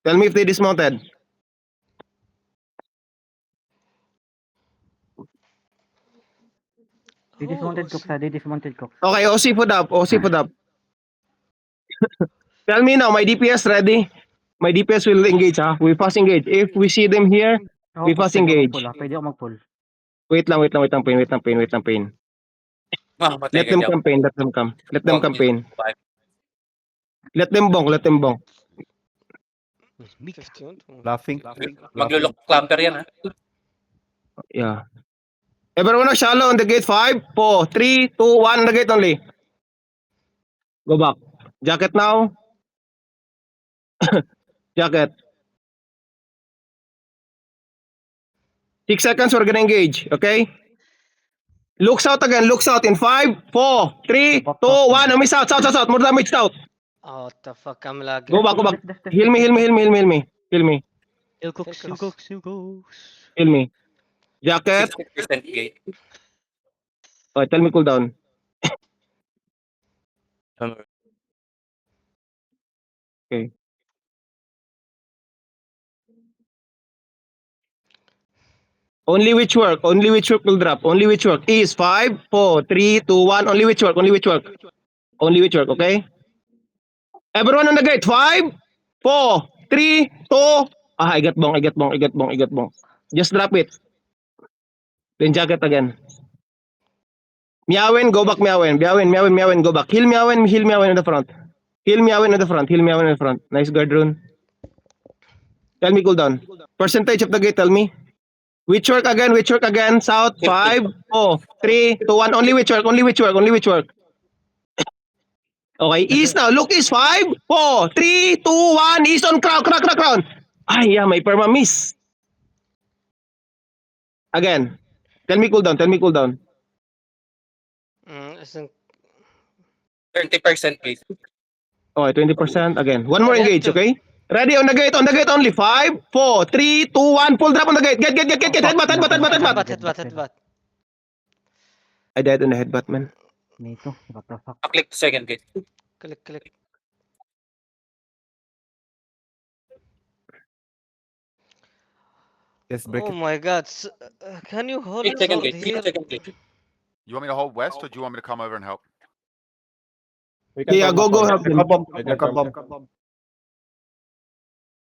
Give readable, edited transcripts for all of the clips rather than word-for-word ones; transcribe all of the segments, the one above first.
Tell me if they dismounted. They dismounted Cooks, they dismounted Cooks. Okay, OC put up. OC put up. Tell me now, my DPS ready? My DPS will engage, ha? We fast engage. If we see them here, we fast engage. Pwede ako mag-pull. Wait lang, pain. Mamatay Let them ka campaign, let them come. Let them campaign. Let them bong. Laughing. Maglulok clamper yan, ha? Yeah. Everyone shallow on the gate. 5, 4, 3, 2, 1 on the gate only. Go back. Jacket now. Jacket. 6 seconds, we're gonna engage. Okay? Looks out again. Looks out in 5, 4, 3, 2, 1. Miss out. More damage out. Oh, what the fuck, I'm lagging. Go back. Heal me. Heal Cooks. Heal me. Jacket. 60% gate. Oh, tell me cooldown. Okay. Only which work will drop. Only which work is 5, 4, 3, 2, 1. Only which work. Okay? Everyone on the gate. 5, 4, 3, 2. I got bong. Just drop it. Then jacket again. Meowin, go back Meowin, go back. Heal Meowin in the front. Heal Meowin in the front. Nice guard rune. Tell me cooldown. Percentage of the gate, tell me. Which work again. South, 5, 4, 3, 2, 1. Only which work. Okay, east now. Look east. 5, 4, 3, 2, 1. East on crown. Ay, yeah, may perma miss. Again. Tell me cooldown. I think 30% gate. Okay, 20%. Again. One more engage, okay? Ready on the gate only. 5, 4, 3, 2, 1. Pull drop on the gate. Get. headbutt. I died on the headbutt, man. Me too. What the fuck? Click second gate. Click. Let's break Oh it. my god. Can you hold Click second sword gate. here? Second gate. You want me to hold west, or do you want me to come over and help? Yeah, go help them. Record bomb.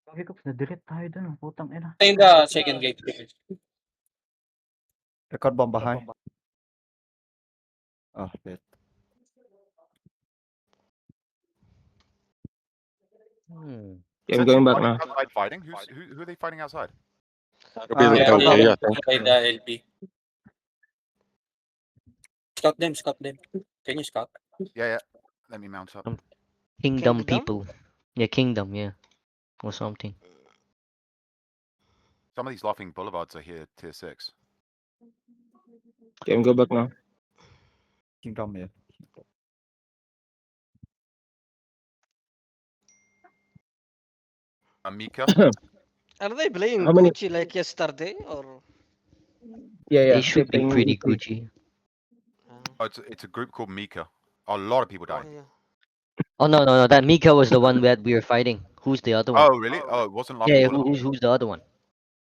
Okay, Cooks, na-delete tayo dun. Putang ina. In the second gate. Record bomb behind. Oh, shit. Yeah, I'm going back now. Outside fighting? Who are they fighting outside? Yeah, LB, I think. by the LB. Scout them. Can you scout? Yeah. Let me mount up. Kingdom people. Yeah, kingdom, yeah. Or something. Some of these Laughing Boulevards are here, tier 6. Okay, I'm go back now. Kingdom, yeah. Mika. Are they playing How many- Gucci like yesterday or? Yeah. They should be They're pretty playing Gucci. Oh, it's a group called Mika. A lot of people died. Yeah. Oh no, that Mika was the one that we were fighting. Who's the other one? Oh, really? Oh, it wasn't Laughing yeah, Boulevard. who's the other one?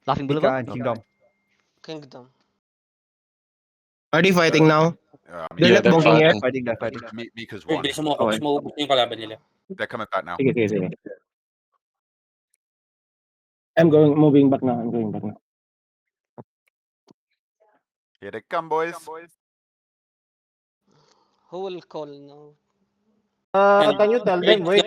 Laughing Mika Boulevard? and Kingdom. Kingdom. Are they fighting now? I They're mean, not they're bonking yet. They're fighting. Mika's Uy, one. bilis mo, Okay. maubos na yung kalaban nila. They're coming back now. Sige. Moving back now. Here they come, boys. Who will call now? Can you tell them, wait,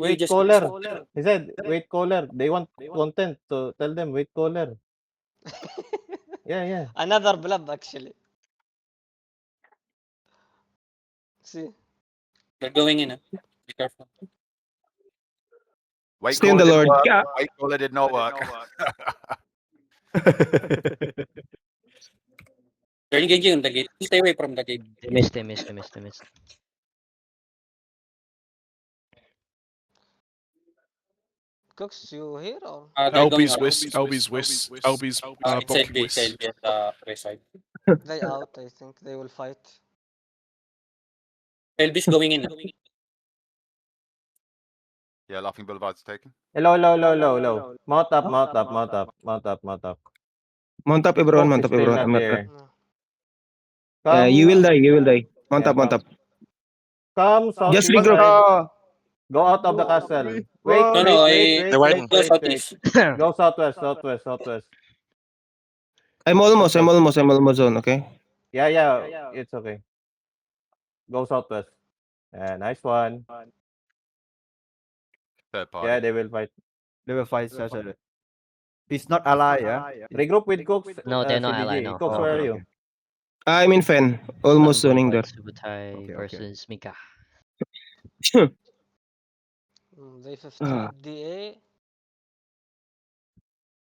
We just caller. He said, wait, caller. They want content, so tell them, wait, caller. Yeah. Another blab actually. See. They're going in. Be careful. Wait, Stay in the caller Lord. didn't work. Yeah. Wait, caller did not work. They're engaging on the gate. Stay away from the gate. They missed. Cooks, you here or? They're going LB's out. West. LB's It's bonking LB, West. at the press side. They out, I think. They will fight. LB's going in. Yeah, Laughing Boulevard's taken. Low. Mount up. Mount up, everyone. Cox Mount is up, still everyone. not I'm not. there. No. Yeah, you will die. You will die. Mount Yeah, up, mount up. Come, south. Just east regroup. side. Go out of the castle. Wait. Southeast. Go southwest. I'm almost zone. Okay. Yeah, it's okay. Go southwest. Yeah, nice one. Third party. Yeah, they will fight. They will fight each other. It's not ally, yeah? Regroup with Cooks. No, they're not CBG. ally, no. Cooks, Oh, where are okay, you? okay. I'm in Fen. Almost zoning there. Subutai Okay. versus Mika. They 50 Ah. DA.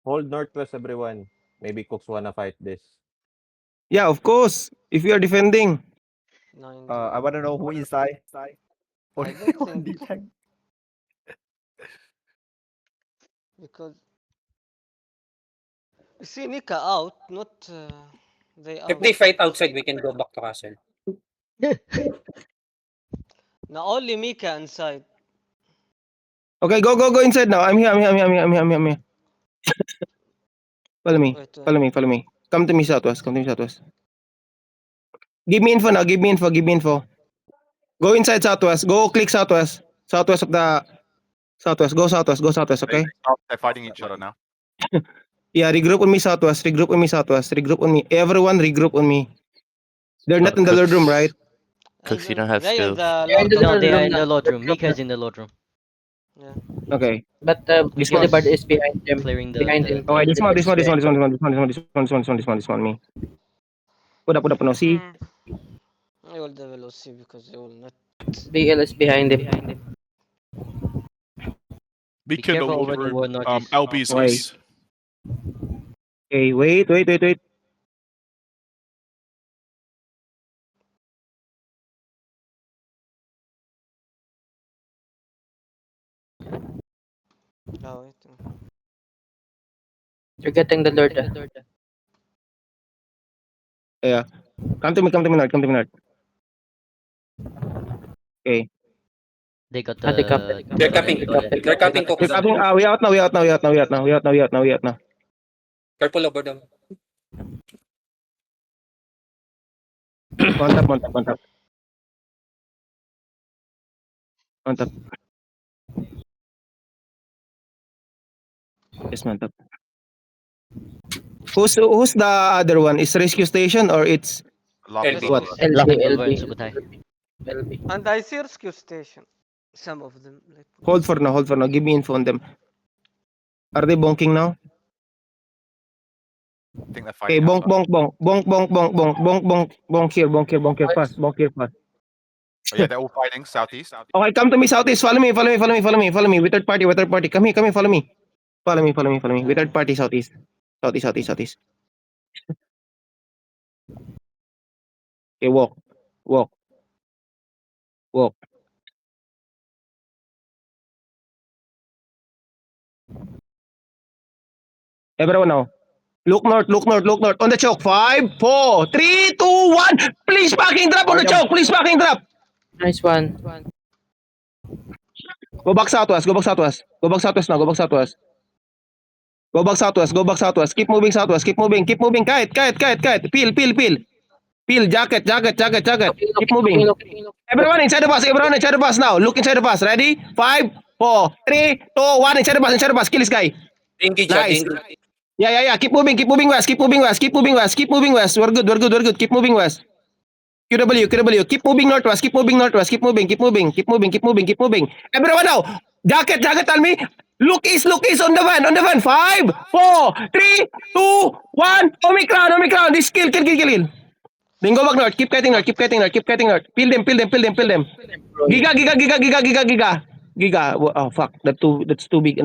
Hold northwest, everyone. Maybe Cooks wanna fight this. Yeah, of course. If we are defending. 9 I DA. wanna know who inside. I Only don't one think D-tank. because you see Nika out, not they If out. they fight outside, we can go back to castle. Now only Mika inside. Okay, go inside now. I'm here. Follow me. Wait, Follow me. Come to me southwest. Give me info now. Give me info. Go inside southwest. Go click southwest. Southwest of the southwest. Go southwest. Okay. They're fighting each other now. Yeah, regroup on me southwest. Regroup on me. Everyone regroup on me. They're not in the Lord room, right? Cooks, you And don't have they in skills. the They're in the Lord No, of they are in now. the load room. Mika's in the load room. Yeah. Okay. But This one. Gilibard is behind them. Clearing the Behind the- him. Okay, this one. This Me. Put up, no. See? I will develop C because they will not. BL is behind him. Be Beacon careful over over the wall northeast. LB's Why? east. Okay, wait. Oh, wait. You're getting the Lord. Yeah. Come to me, North. Okay. They got Ah, they the. come. They're capping. They're capping We're Cooks. coming. We out now. Careful over them. Mount up. Yes, mount up. Who's the other one? Is rescue station or it's Laughing LB. what? Boulevard. Laughing LB. Boulevard and Subutai. LB. And I see rescue station. Some of them. Let me Hold for now. Give me info on them. Are they bonking now? I think they're Okay, fighting bonk outside. here fast. Oh, yeah, they're all fighting southeast. Okay, come to me southeast. Follow me. With third party. Come here. Follow me. With third party southeast. Southeast. Okay, walk. Everyone now. Look north. On the choke. 5, 4, 3, 2, 1. Please fucking drop on the choke. Nice one. Go back southwest now. Go back southwest. Keep moving southwest. Keep moving. Kite. Peel. Jacket. Keep moving. Everyone inside the bus now. Look inside the bus. Ready? 5, 4, 3, 2, 1. Inside the bus. Kill this guy. Engage. Nice. Engage. Yeah. Keep moving west. We're good. Keep moving west. QW. Keep moving northwest. Keep moving. Everyone now. Jacket, tell me. Look east on the van. 5, 4, 3, 2, 1. Omicron. This kill. Then go back north. Keep getting north. Peel them. Giga. Oh fuck. That's too big,